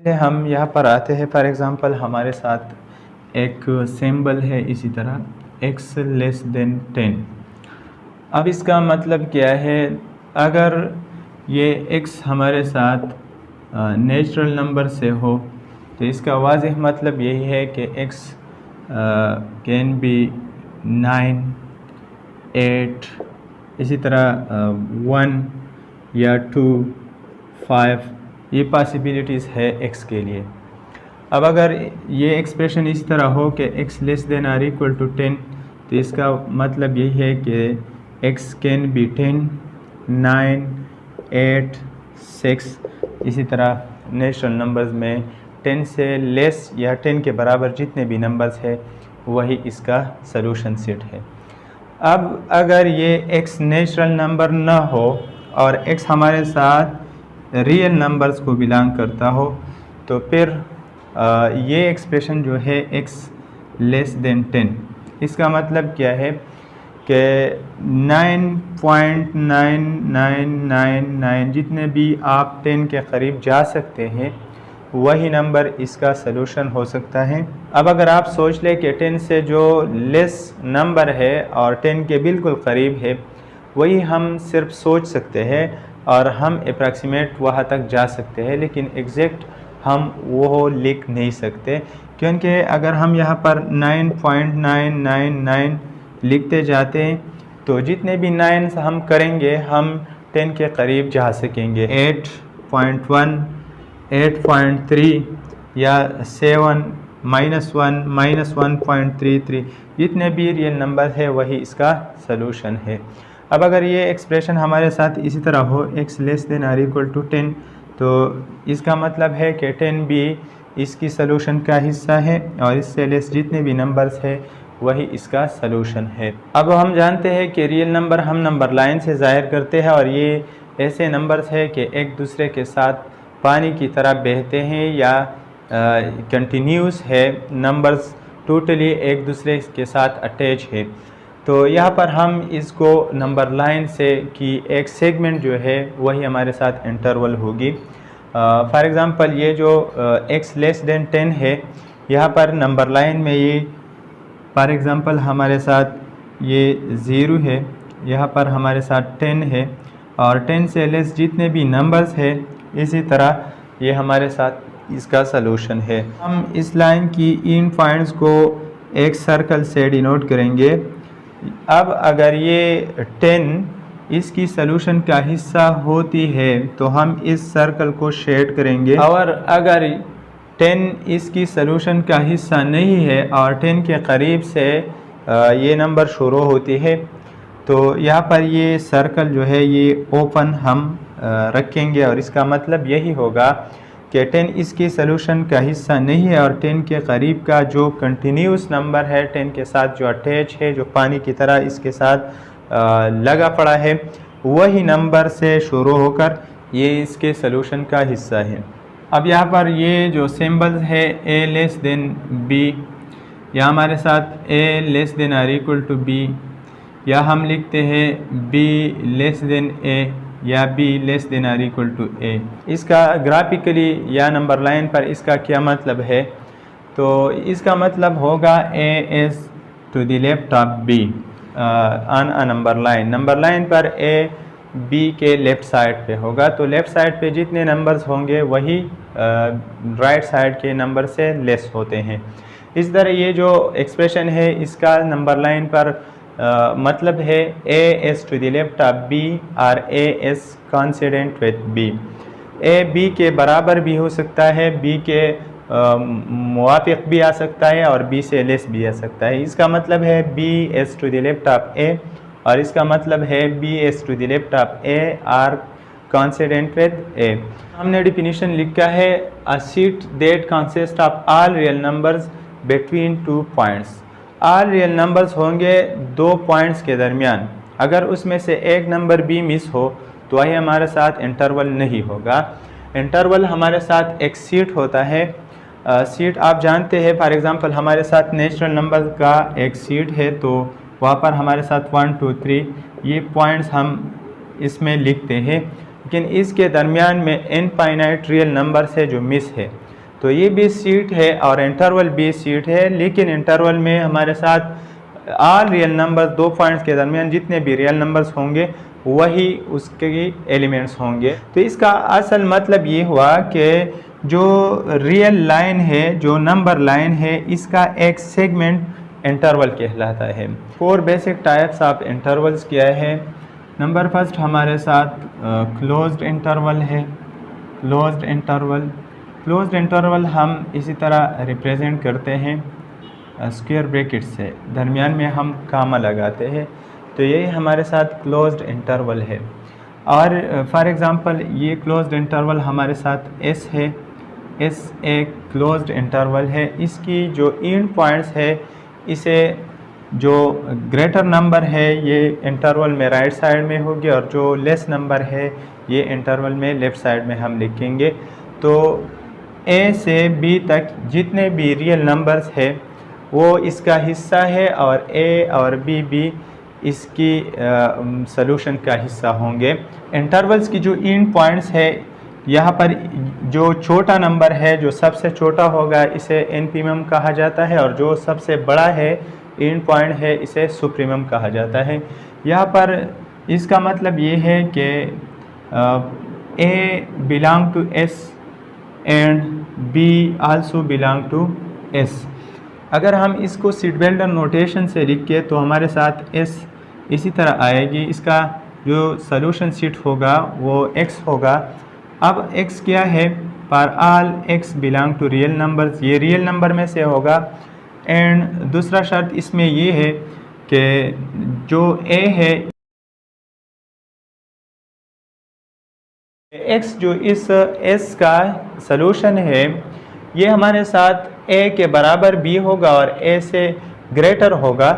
पहले हम यहाँ पर आते हैं। फॉर एग्ज़ाम्पल हमारे साथ एक सिंबल है इसी तरह x लेस देन 10। अब इसका मतलब क्या है? अगर ये x हमारे साथ नेचुरल नंबर से हो तो इसका वाज़ेह मतलब यही है कि x कैन बी 9, 8, इसी तरह 1 या 2, 5, ये पॉसिबिलिटीज़ है x के लिए। अब अगर ये एक्सप्रेशन इस तरह हो कि x less than or equal to 10 तो इसका मतलब यही है कि x कैन बी 10, 9, 8, 6, इसी तरह नेचुरल नंबर्स में 10 से लेस या 10 के बराबर जितने भी नंबर्स है वही इसका सलूशन सेट है। अब अगर ये x नेचुरल नंबर ना हो और x हमारे साथ रियल नंबर्स को बिलोंग करता हो तो फिर ये एक्सप्रेशन जो है x लेस देन 10, इसका मतलब क्या है कि 9.9999 जितने भी आप 10 के करीब जा सकते हैं वही नंबर इसका सलूशन हो सकता है। अब अगर आप सोच लें कि 10 से जो लेस नंबर है और 10 के बिल्कुल करीब है वही हम सिर्फ सोच सकते हैं और हम अप्रॉक्सीमेट वहाँ तक जा सकते हैं, लेकिन एग्जैक्ट हम वो लिख नहीं सकते, क्योंकि अगर हम यहाँ पर 9.999 लिखते जाते हैं तो जितने भी 9 हम करेंगे हम 10 के करीब जा सकेंगे। 8.1, 8.3 या 7, -1, -1.33 जितने भी रियल नंबर है वही इसका सलूशन है। अब अगर ये एक्सप्रेशन हमारे साथ इसी तरह हो x less than or equal to 10 तो इसका मतलब है कि 10 भी इसकी सलूशन का हिस्सा है और इससे लेस जितने भी नंबर्स है वही इसका सलूशन है। अब हम जानते हैं कि रियल नंबर हम नंबर लाइन से ज़ाहिर करते हैं और ये ऐसे नंबर्स है कि एक दूसरे के साथ पानी की तरह बहते हैं या कंटिन्यूस है, नंबर्स टोटली एक दूसरे के साथ अटैच है। तो यहाँ पर हम इसको नंबर लाइन से कि एक सेगमेंट जो है वही हमारे साथ इंटरवल होगी। फॉर एग्ज़ाम्पल ये जो x लेस देन 10 है, यहाँ पर नंबर लाइन में ये फॉर एग्ज़ाम्पल हमारे साथ ये 0 है, यहाँ पर हमारे साथ 10 है और 10 से लेस जितने भी नंबर्स है इसी तरह ये हमारे साथ इसका सलूशन है। हम इस लाइन की इन पॉइंट्स को एक सर्कल से डिनोट करेंगे। अब अगर ये 10 इसकी सलूशन का हिस्सा होती है तो हम इस सर्कल को शेड करेंगे, और अगर 10 इसकी सलूशन का हिस्सा नहीं है और 10 के करीब से ये नंबर शुरू होती है तो यहाँ पर ये सर्कल जो है ये ओपन हम रखेंगे और इसका मतलब यही होगा कि 10 इसकी सलूशन का हिस्सा नहीं है और 10 के करीब का जो कंटिन्यूस नंबर है 10 के साथ जो अटैच है, जो पानी की तरह इसके साथ लगा पड़ा है, वही नंबर से शुरू होकर ये इसके सलूशन का हिस्सा है। अब यहाँ पर ये जो सिंबल्स है a लेस देन b, या हमारे साथ a less than or equal to b, या हम लिखते हैं b लेस देन a या b less than or equal to a। इसका ग्राफिकली या नंबर लाइन पर इसका क्या मतलब है? तो इसका मतलब होगा a is to the left of b on a number line. Number line पर a b के लेफ़्ट साइड पे होगा, तो लेफ़्ट साइड पे जितने नंबर्स होंगे वही राइट साइड के नंबर से लेस होते हैं। इस तरह ये जो एक्सप्रेशन है इसका नंबर लाइन पर मतलब है a is to the left of b और a is coincident with b। a b के बराबर भी हो सकता है, b के मुवाफिक भी आ सकता है और b से लेस भी आ सकता है। इसका मतलब है b is to the left of a और इसका मतलब है b is to the left of a are coincident with a। हमने डिफिनीशन लिखा है a sheet that consists of all real numbers between 2 points। All real numbers होंगे 2 points के दरमियान, अगर उसमें से एक नंबर भी मिस हो तो वही हमारे साथ इंटरवल नहीं होगा। इंटरवल हमारे साथ एक सीट होता है। सीट आप जानते हैं, फॉर एग्ज़ाम्पल हमारे साथ नेचुरल नंबर का एक सीट है तो वहाँ पर हमारे साथ 1, 2, 3 ये पॉइंट्स हम इसमें लिखते हैं, लेकिन इसके दरमियान में इनफाइनाइट रियल नंबर से जो मिस है तो ये भी सीट है और इंटरवल भी सीट है, लेकिन इंटरवल में हमारे साथ ऑल रियल नंबर्स, 2 पॉइंट्स के दरमियान जितने भी रियल नंबर्स होंगे वही उसके एलिमेंट्स होंगे। तो इसका असल मतलब ये हुआ कि जो रियल लाइन है, जो नंबर लाइन है, इसका एक सेगमेंट इंटरवल कहलाता है। 4 बेसिक टाइप्स ऑफ इंटरवल्स क्या है। नंबर फर्स्ट हमारे साथ क्लोज्ड इंटरवल है। क्लोज्ड इंटरवल हम इसी तरह रिप्रेजेंट करते हैं स्क्वायर ब्रैकेट से, दरमियान में हम कामा लगाते हैं, तो यही हमारे साथ क्लोज्ड इंटरवल है। और फॉर एग्ज़ाम्पल ये क्लोज्ड इंटरवल हमारे साथ एस है। एस एक क्लोज्ड इंटरवल है। इसकी जो एंड पॉइंट्स है, इसे जो ग्रेटर नंबर है ये इंटरवल में राइट साइड में होगी और जो लेस नंबर है ये इंटरवल में लेफ़्ट साइड में हम लिखेंगे। तो ए से बी तक जितने भी रियल नंबर्स है वो इसका हिस्सा है और ए और बी भी इसकी सॉल्यूशन का हिस्सा होंगे। इंटरवल्स की जो एंड पॉइंट्स है, यहाँ पर जो छोटा नंबर है, जो सबसे छोटा होगा, इसे इनफिमम कहा जाता है और जो सबसे बड़ा है एंड पॉइंट है, इसे सुप्रीमम कहा जाता है। यहाँ पर इसका मतलब ये है कि A belong to S and B also belong to S. अगर हम इसको सीटबेल्ट नोटेशन से लिख के तो हमारे साथ एस इसी तरह आएगी। इसका जो सॉल्यूशन सीट होगा वो x होगा। अब x क्या है, for all x belong to real numbers, ये रियल नंबर में से होगा। एंड दूसरा शर्त इसमें ये है कि जो a है, x जो इस s का सॉल्यूशन है, ये हमारे साथ a के बराबर b होगा और a से ग्रेटर होगा।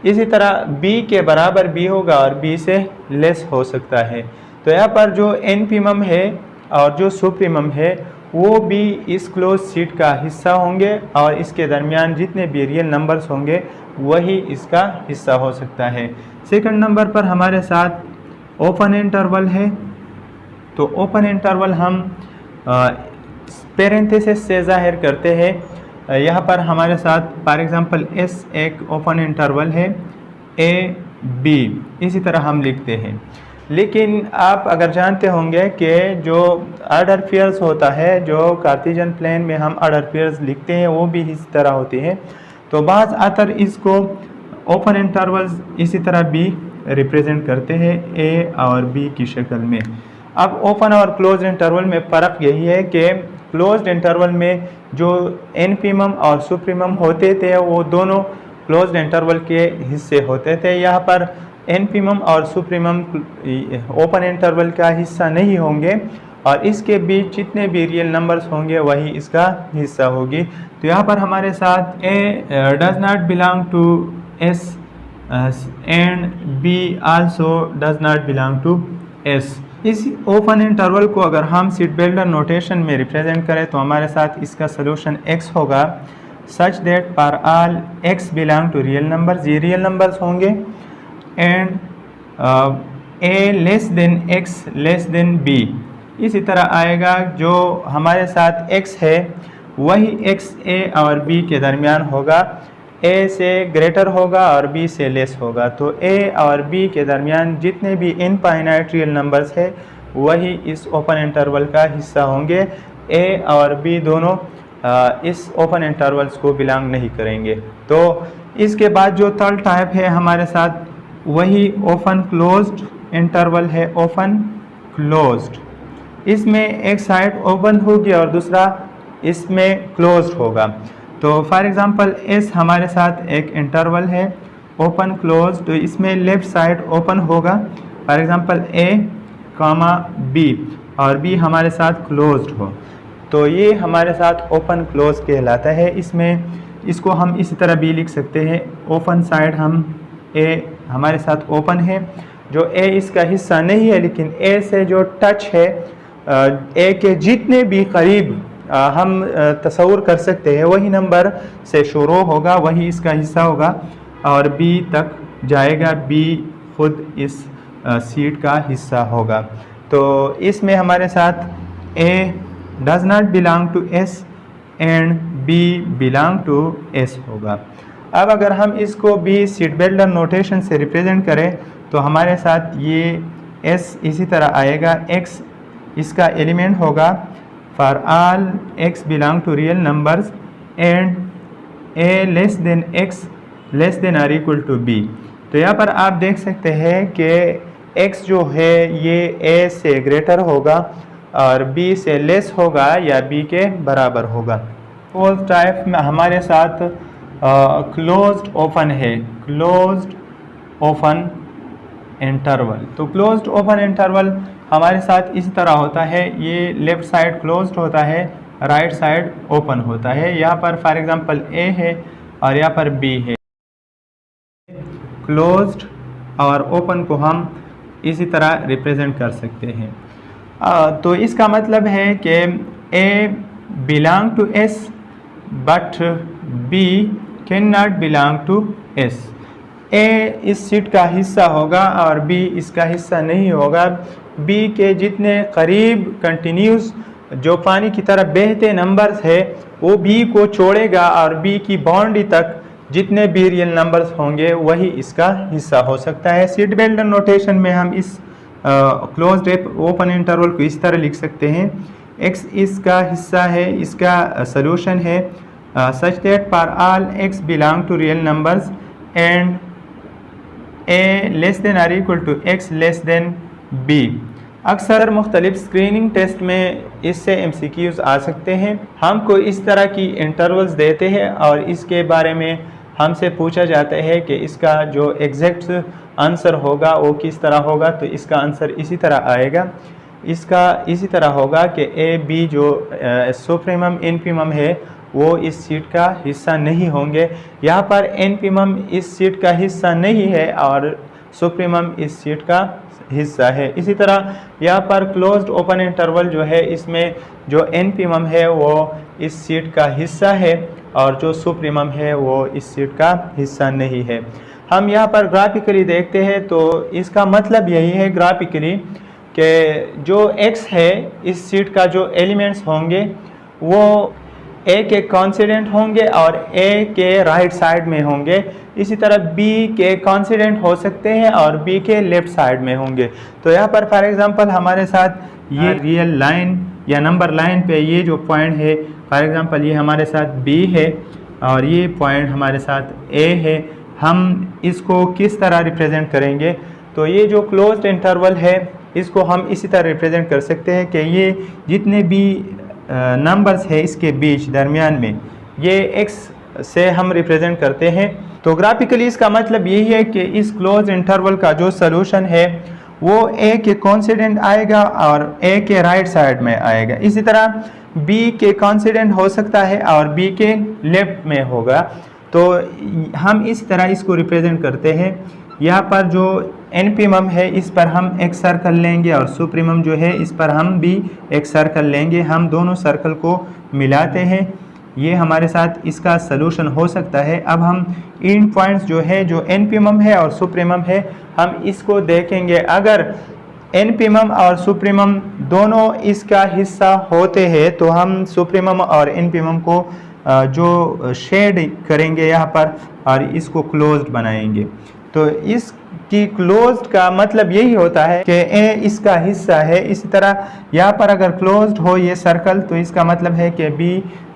इसी तरह b के बराबर b होगा और b से लेस हो सकता है। तो यहाँ पर जो इनफिमम है और जो सुप्रीमम है वो भी इस क्लोज सीट का हिस्सा होंगे और इसके दरमियान जितने भी रियल नंबर्स होंगे वही इसका हिस्सा हो सकता है। सेकंड नंबर पर हमारे साथ ओपन इंटरवल है। तो ओपन इंटरवल हम पेरेंथेसिस से जाहिर करते हैं। यहाँ पर हमारे साथ फॉर एग्ज़ाम्पल एस एक ओपन इंटरवल है, ए बी इसी तरह हम लिखते हैं। लेकिन आप अगर जानते होंगे कि जो ऑर्डर पेयर्स होता है, जो कार्टेशियन प्लेन में हम ऑर्डर पेयर्स लिखते हैं, वो भी इसी तरह होती है। तो बाज़ आतर इसको ओपन इंटरवल्स इसी तरह भी रिप्रेजेंट करते हैं ए और बी की शक्ल में। अब ओपन और क्लोज इंटरवल में फ़र्क यही है कि क्लोज्ड इंटरवल में जो इनफिमम और सुप्रीमम होते थे वो दोनों क्लोज्ड इंटरवल के हिस्से होते थे। यहाँ पर इनफिमम और सुप्रीमम ओपन इंटरवल का हिस्सा नहीं होंगे और इसके बीच जितने भी रियल नंबर्स होंगे वही इसका हिस्सा होगी। तो यहाँ पर हमारे साथ A does not belong to S and B also does not belong to S. इस ओपन इंटरवल को अगर हम सीटबेल्ट नोटेशन में रिप्रेजेंट करें तो हमारे साथ इसका सॉल्यूशन x होगा, such that for all x belong to real numbers, ये रियल नंबर्स होंगे। And a less than x less than b इसी तरह आएगा। जो हमारे साथ x है वही x a और b के दरमियान होगा, a से ग्रेटर होगा और b से लेस होगा। तो a और b के दरमियान जितने भी इनफाइनाइट रियल नंबर्स है वही इस ओपन इंटरवल का हिस्सा होंगे। a और b दोनों इस ओपन इंटरवल्स को बिलोंग नहीं करेंगे। तो इसके बाद जो थर्ड टाइप है हमारे साथ वही ओपन क्लोज्ड इंटरवल है। ओपन क्लोज्ड, इसमें एक साइड ओपन होगी और दूसरा इसमें क्लोज्ड होगा। तो फॉर एग्ज़ाम्पल एस हमारे साथ एक इंटरवल है ओपन क्लोज, तो इसमें लेफ़्ट साइड ओपन होगा, for example A comma B, और बी हमारे साथ क्लोज्ड हो, तो ये हमारे साथ ओपन क्लोज कहलाता है। इसमें इसको हम इसी तरह भी लिख सकते हैं, ओपन साइड हम ए हमारे साथ ओपन है, जो ए इसका हिस्सा नहीं है लेकिन ए से जो टच है ए के जितने भी करीब हम तस्वुर कर सकते हैं वही नंबर से शुरू होगा, वही इसका हिस्सा होगा और बी तक जाएगा, बी खुद इस सीट का हिस्सा होगा। तो इसमें हमारे साथ A does not belong to S and B belong to S होगा। अब अगर हम इसको भी सीट बेल्डर नोटेशन से रिप्रेजेंट करें तो हमारे साथ ये एस इसी तरह आएगा, एक्स इसका एलिमेंट होगा for all X belong to real numbers and A less than X less than or equal to B. तो यहाँ पर आप देख सकते हैं कि x जो है ये a से ग्रेटर होगा और b से लेस होगा या b के बराबर होगा। फोर्थ टाइप में हमारे साथ क्लोज्ड ओपन है, क्लोज्ड ओपन इंटरवल। तो क्लोज्ड ओपन इंटरवल हमारे साथ इस तरह होता है, ये लेफ़्ट साइड क्लोज्ड होता है, राइट साइड ओपन होता है। यहाँ पर फॉर एग्जांपल a है और यहाँ पर b है। क्लोज्ड और ओपन को हम इसी तरह रिप्रेजेंट कर सकते हैं। तो इसका मतलब है कि a belong to s but b can not belong to s। a इस सीट का हिस्सा होगा और b इसका हिस्सा नहीं होगा। b के जितने करीब कंटिन्यूस जो पानी की तरह बहते नंबर्स है वो b को छोड़ेगा और b की बाउंड्री तक जितने भी रियल नंबर्स होंगे वही इसका हिस्सा हो सकता है। सीट बेल्डर नोटेशन में हम इस क्लोज्ड ओपन इंटरवल को इस तरह लिख सकते हैं, x इसका हिस्सा है, इसका सोल्यूशन है such that for all x belong to real numbers and a less than or equal to x less than b। अक्सर मुख्तलिफ स्क्रीनिंग टेस्ट में इससे MCQs आ सकते हैं। हमको इस तरह की इंटरवल्स देते हैं और इसके बारे में हमसे पूछा जाता है कि इसका जो एग्जैक्ट आंसर होगा वो किस तरह होगा। तो इसका आंसर इसी तरह आएगा, इसका इसी तरह होगा कि ए बी जो सुप्रीमम इनफीमम है वो इस सीट का हिस्सा नहीं होंगे। यहाँ पर इनफीमम इस सीट का हिस्सा नहीं है और सुप्रीमम इस सीट का हिस्सा है। इसी तरह यहाँ पर क्लोज्ड ओपन इंटरवल जो है इसमें जो इनफीमम है वो इस सीट का हिस्सा है और जो सुप्रीमम है वो इस सीट का हिस्सा नहीं है। हम यहाँ पर ग्राफिकली देखते हैं तो इसका मतलब यही है ग्राफिकली कि जो x है इस सीट का जो एलिमेंट्स होंगे वो a के कॉन्सिडेंट होंगे और a के राइट साइड में होंगे। इसी तरह b के कॉन्सिडेंट हो सकते हैं और b के लेफ्ट साइड में होंगे। तो यहाँ पर फॉर एग्जांपल हमारे साथ ये रियल लाइन या नंबर लाइन पे ये जो पॉइंट है, फॉर एग्जांपल ये हमारे साथ b है और ये पॉइंट हमारे साथ a है। हम इसको किस तरह रिप्रेजेंट करेंगे? तो ये जो क्लोज्ड इंटरवल है इसको हम इसी तरह रिप्रेजेंट कर सकते हैं कि ये जितने भी नंबर्स है इसके बीच दरमियान में ये x से हम रिप्रेजेंट करते हैं। तो ग्राफिकली इसका मतलब यही है कि इस क्लोज इंटरवल का जो सॉल्यूशन है वो a के कॉन्सिडेंट आएगा और a के राइट साइड में आएगा। इसी तरह b के कॉन्सिडेंट हो सकता है और b के लेफ्ट में होगा। तो हम इस तरह इसको रिप्रेजेंट करते हैं। यहाँ पर जो इनफीमम है इस पर हम एक सर्कल लेंगे और सुप्रीमम जो है इस पर हम भी एक सर्कल लेंगे। हम दोनों सर्कल को मिलाते हैं, ये हमारे साथ इसका सलूशन हो सकता है। अब हम इन पॉइंट्स जो है जो इनफीमम है और सुप्रीमम है हम इसको देखेंगे। अगर इनफीमम और सुप्रीमम दोनों इसका हिस्सा होते हैं तो हम सुप्रीमम और इनफीमम को जो शेड करेंगे यहाँ पर और इसको क्लोज्ड बनाएंगे। तो इसकी क्लोज्ड का मतलब यही होता है कि ए इसका हिस्सा है। इसी तरह यहाँ पर अगर क्लोज्ड हो ये सर्कल तो इसका मतलब है कि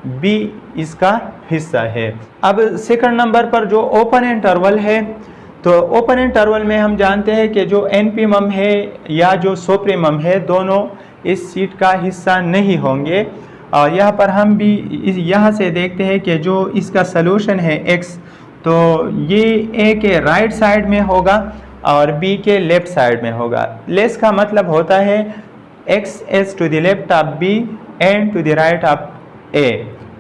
बी इसका हिस्सा है। अब सेकंड नंबर पर जो ओपन इंटरवल है, तो ओपन इंटरवल में हम जानते हैं कि जो इनफीमम है या जो सुप्रीमम है दोनों इस सीट का हिस्सा नहीं होंगे। और यहाँ पर हम भी यहाँ से देखते हैं कि जो इसका सलूशन है x, तो ये a के राइट साइड में होगा और b के लेफ्ट साइड में होगा। लेस का मतलब होता है x is to the left of b and to the right of a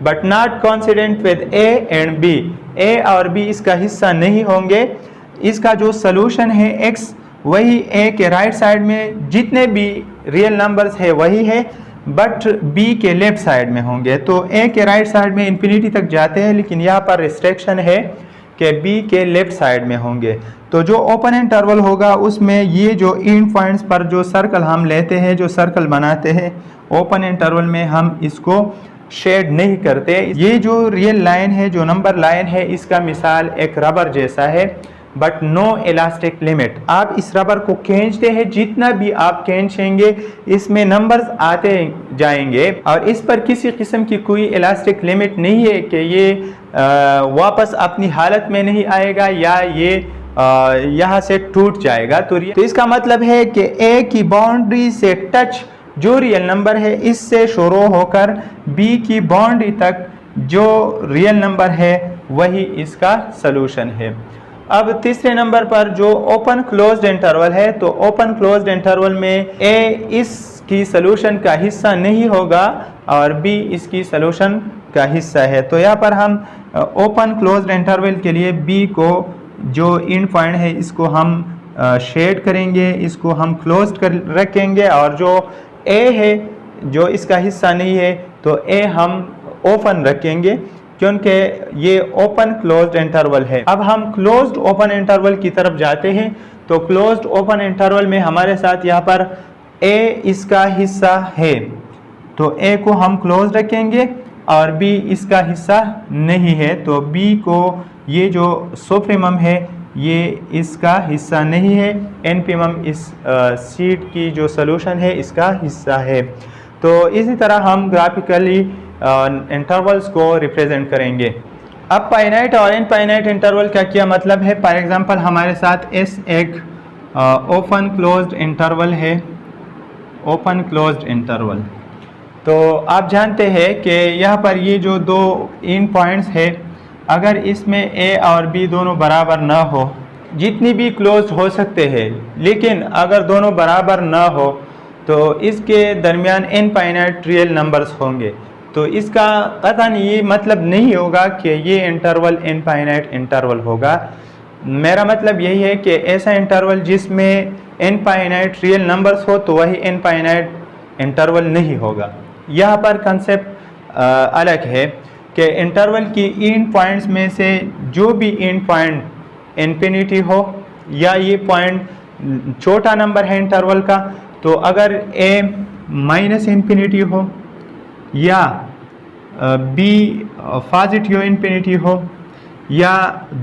but not coincident with a and b। a और b इसका हिस्सा नहीं होंगे। इसका जो सलूशन है x वही a के राइट साइड में जितने भी रियल नंबर्स है वही है बट b के लेफ्ट साइड में होंगे। तो a के राइट साइड में इन्फिनिटी तक जाते हैं लेकिन यहाँ पर रिस्ट्रिक्शन है कि b के लेफ्ट साइड में होंगे। तो जो ओपन इंटरवल होगा उसमें ये जो इन पॉइंट्स पर जो सर्कल हम लेते हैं, जो सर्कल बनाते हैं ओपन इंटरवल में, हम इसको शेड नहीं करते। ये जो रियल लाइन है, जो नंबर लाइन है, इसका मिसाल एक रबर जैसा है, बट नो इलास्टिक लिमिट। आप इस रबर को खींचते हैं, जितना भी आप खींचेंगे इसमें नंबर्स आते जाएंगे और इस पर किसी किस्म की कोई इलास्टिक लिमिट नहीं है कि ये वापस अपनी हालत में नहीं आएगा या ये यहाँ से टूट जाएगा। तो इसका मतलब है कि ए की बाउंड्री से टच जो रियल नंबर है, इससे शुरू होकर बी की बाउंड्री तक जो रियल नंबर है वही इसका सलूशन है। अब तीसरे नंबर पर जो ओपन क्लोज्ड इंटरवल है, तो ओपन क्लोज्ड इंटरवल में ए इसकी सलूशन का हिस्सा नहीं होगा और बी इसकी सलूशन का हिस्सा है। तो यहाँ पर हम ओपन क्लोज्ड इंटरवल के लिए बी को जो एंड पॉइंट है इसको हम शेड करेंगे, इसको हम क्लोज्ड कर रखेंगे और जो ए है जो इसका हिस्सा नहीं है तो ए हम ओपन रखेंगे क्योंकि ये ओपन क्लोज्ड इंटरवल है। अब हम क्लोज्ड ओपन इंटरवल की तरफ जाते हैं। तो क्लोज्ड ओपन इंटरवल में हमारे साथ यहाँ पर ए इसका हिस्सा है, तो ए को हम क्लोज रखेंगे और बी इसका हिस्सा नहीं है, तो बी को ये जो सुप्रीमम है ये इसका हिस्सा नहीं है, एनपीएम इस सीट की जो सलूशन है इसका हिस्सा है। तो इसी तरह हम ग्राफिकली इंटरवल्स को रिप्रेजेंट करेंगे। अब फाइनाइट और इनफाइनाइट इंटरवल का क्या मतलब है? फॉर एग्जांपल हमारे साथ एस एक ओपन क्लोज्ड इंटरवल है, ओपन क्लोज्ड इंटरवल। तो आप जानते हैं कि यहाँ पर ये जो दो इन पॉइंट्स है, अगर इसमें ए और बी दोनों बराबर ना हो, जितनी भी क्लोज हो सकते हैं, लेकिन अगर दोनों बराबर ना हो तो इसके दरमियान इनफाइनाइट रियल नंबर्स होंगे। तो इसका कतन ये मतलब नहीं होगा कि ये इंटरवल इनफाइनाइट इंटरवल होगा। मेरा मतलब यही है कि ऐसा इंटरवल जिसमें इनफाइनाइट रियल नंबर्स हो तो वही इनफाइनाइट इंटरवल नहीं होगा। यहाँ पर कंसेप्ट अलग है कि इंटरवल की एंड पॉइंट्स में से जो भी एंड पॉइंट इन्फिनिटी हो या ये पॉइंट छोटा नंबर है इंटरवल का, तो अगर ए माइनस इन्फिनिटी हो या बी पॉजिटिव इन्फिनिटी हो या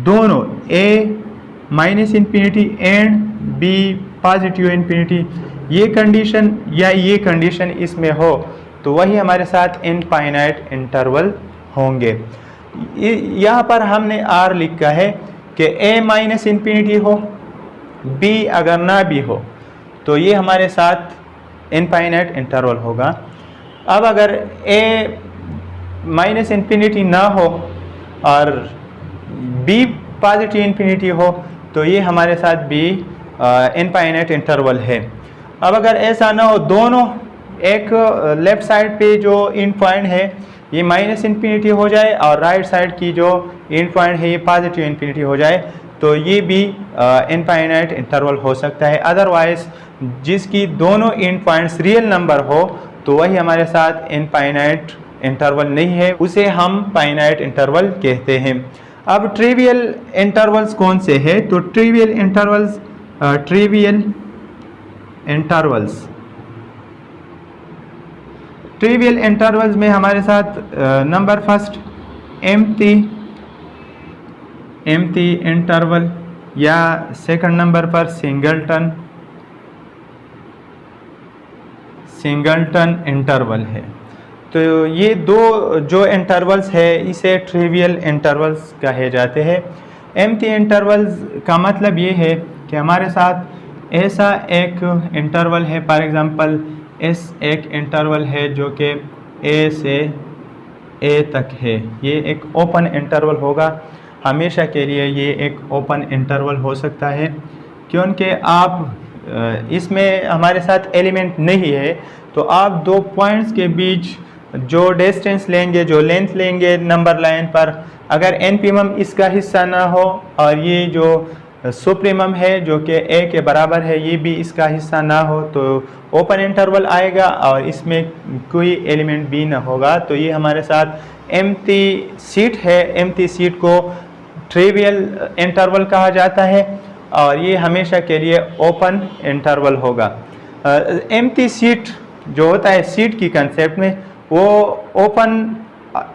दोनों A minus infinity and B positive infinity, ये कंडीशन या ये कंडीशन इसमें हो तो वही हमारे साथ इनफाइनाइट इंटरवल होंगे। यहाँ पर हमने आर लिखा है कि ए माइनस इन्फिनिटी हो, बी अगर ना भी हो तो ये हमारे साथ इनफाइनाइट इंटरवल होगा। अब अगर ए माइनस इन्फिनिटी ना हो और बी पॉजिटिव इन्फिनिटी हो तो ये हमारे साथ बी इनफाइनाइट इंटरवल है। अब अगर ऐसा ना हो, दोनों एक लेफ्ट साइड पे जो एंड पॉइंट है ये माइनस इन्फिनिटी हो जाए और राइट साइड की जो एंड पॉइंट है ये पॉजिटिव इन्फिनिटी हो जाए, तो ये भी इनफाइनाइट इंटरवल हो सकता है। अदरवाइज जिसकी दोनों एंड पॉइंट्स रियल नंबर हो तो वही हमारे साथ इनफाइनाइट इंटरवल नहीं है, उसे हम फाइनाइट इंटरवल कहते हैं। अब ट्रिवियल इंटरवल्स कौन से हैं? तो ट्रिवियल इंटरवल्स में हमारे साथ नंबर फर्स्ट एम्प्टी इंटरवल या सेकंड नंबर पर सिंगलटन इंटरवल है। तो ये दो जो इंटरवल्स है इसे ट्रिवियल इंटरवल्स कहे जाते हैं। एम्प्टी इंटरवल्स का मतलब ये है कि हमारे साथ ऐसा एक इंटरवल है, फॉर एग्जांपल एस एक इंटरवल है जो कि ए से ए तक है, ये एक ओपन इंटरवल होगा, हमेशा के लिए ये एक ओपन इंटरवल हो सकता है क्योंकि आप इसमें हमारे साथ एलिमेंट नहीं है। तो आप दो पॉइंट्स के बीच जो डिस्टेंस लेंगे, जो लेंथ लेंगे नंबर लाइन पर, अगर एनपीएम इसका हिस्सा ना हो और ये जो सुप्रीमम है जो कि ए के बराबर है ये भी इसका हिस्सा ना हो तो ओपन इंटरवल आएगा और इसमें कोई एलिमेंट भी ना होगा। तो ये हमारे साथ एम्प्टी सीट है। एम्प्टी सीट को ट्रिवियल इंटरवल कहा जाता है और ये हमेशा के लिए ओपन इंटरवल होगा। एम्प्टी सीट जो होता है सीट की कंसेप्ट में, वो open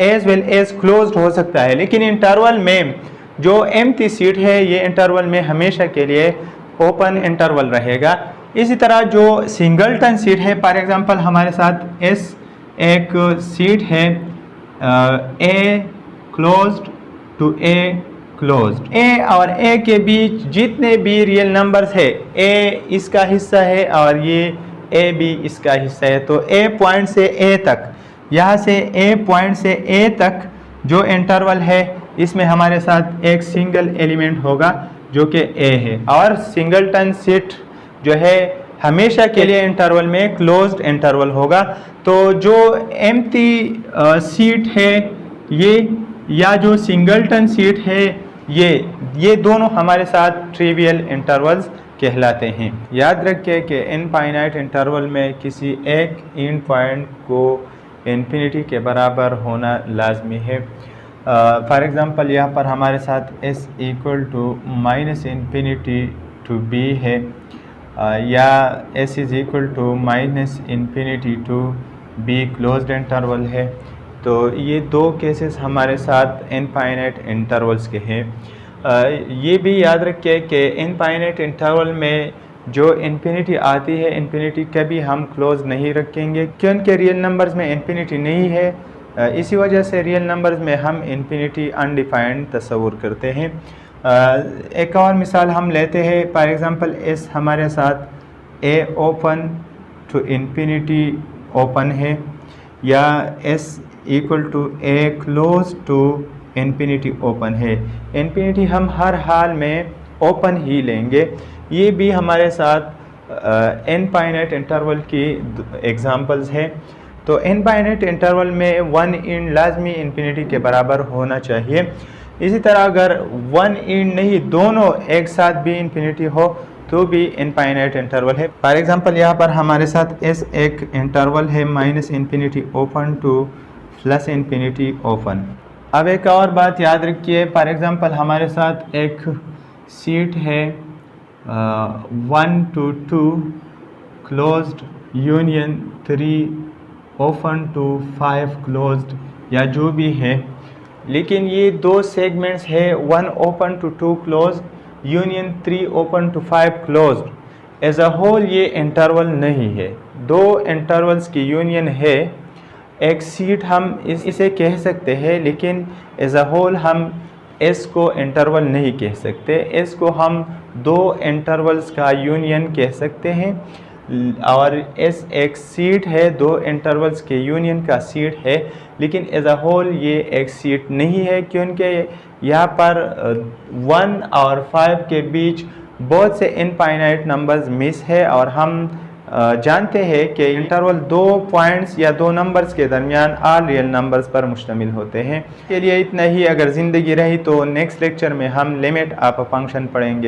as well as closed हो सकता है, लेकिन इंटरवल में जो एम्प्टी सीट है ये इंटरवल में हमेशा के लिए ओपन इंटरवल रहेगा। इसी तरह जो सिंगलटन सीट है, फॉर एग्जांपल हमारे साथ एस एक सीट है A closed to A closed, A और ए के बीच जितने भी रियल नंबर्स है, ए इसका हिस्सा है और ये ए भी इसका हिस्सा है, तो ए पॉइंट से ए तक, यहाँ से ए पॉइंट से ए तक जो इंटरवल है इसमें हमारे साथ एक सिंगल एलिमेंट होगा जो कि ए है, और सिंगलटन सीट जो है हमेशा के लिए इंटरवल में क्लोज्ड इंटरवल होगा। तो जो एम्प्टी सीट है ये या जो सिंगलटन सीट है ये दोनों हमारे साथ ट्रिवियल इंटरवल्स कहलाते हैं। याद रखें कि इनफाइनाइट इंटरवल में किसी एक एंड पॉइंट को इन्फिनिटी के बराबर होना लाजमी है। फॉर एग्ज़ाम्पल यहाँ पर हमारे साथ s equal to minus infinity to b है, या s is equal to minus infinity to b closed interval है। तो ये दो केसेस हमारे साथ इनफाइनाइट इंटरवल्स के हैं। ये भी याद रखिए कि इनफाइनाइट इंटरवल में जो इन्फिनिटी आती है, इन्फिनिटी कभी हम क्लोज नहीं रखेंगे क्योंकि रियल नंबर्स में इन्फिनिटी नहीं है। इसी वजह से रियल नंबर्स में हम इन्फिनिटी अनडिफाइंड तस्वुर करते हैं। एक और मिसाल हम लेते हैं, फॉर एग्ज़ाम्पल एस हमारे साथ A open to infinity open है, या S equal to A close to infinity open है। इन्फिनिटी हम हर हाल में ओपन ही लेंगे। ये भी हमारे साथ इनफाइनाइट इंटरवल की एग्जांपल्स है। तो इनफाइनाइट इंटरवल में वन एंड लाजमी इन्फिनिटी के बराबर होना चाहिए। इसी तरह अगर वन एंड नहीं, दोनों एक साथ भी इन्फिनिटी हो तो भी इनफाइनाइट इंटरवल है। फॉर एग्जांपल यहाँ पर हमारे साथ एस एक इंटरवल है minus infinity open two plus infinity open. अब एक और बात याद रखिए, फॉर एग्जांपल हमारे साथ एक सीट है 1 to 2 closed union 3 open to 5 closed, या जो भी है, लेकिन ये दो सेगमेंट्स है 1 open to 2 closed union 3 open to 5 closed. As a whole ये इंटरवल नहीं है, दो इंटरवल्स की यूनियन है। एक सीट हम इसे कह सकते हैं, लेकिन एज अ होल हम एस को इंटरवल नहीं कह सकते। एस को हम दो इंटरवल्स का यूनियन कह सकते हैं, और एस एक सीट है, दो इंटरवल्स के यूनियन का सीट है, लेकिन एज अ होल ये एक सीट नहीं है क्योंकि यहाँ पर 1 और 5 के बीच बहुत से इनफाइनाइट नंबर्स मिस है, और हम जानते हैं कि इंटरवल दो पॉइंट्स या दो नंबर्स के दरमियान ऑल रियल नंबर्स पर मुश्तमिल होते हैं। के लिए इतना ही। अगर ज़िंदगी रही तो नेक्स्ट लेक्चर में हम लिमिट ऑफ अ फंक्शन पढ़ेंगे।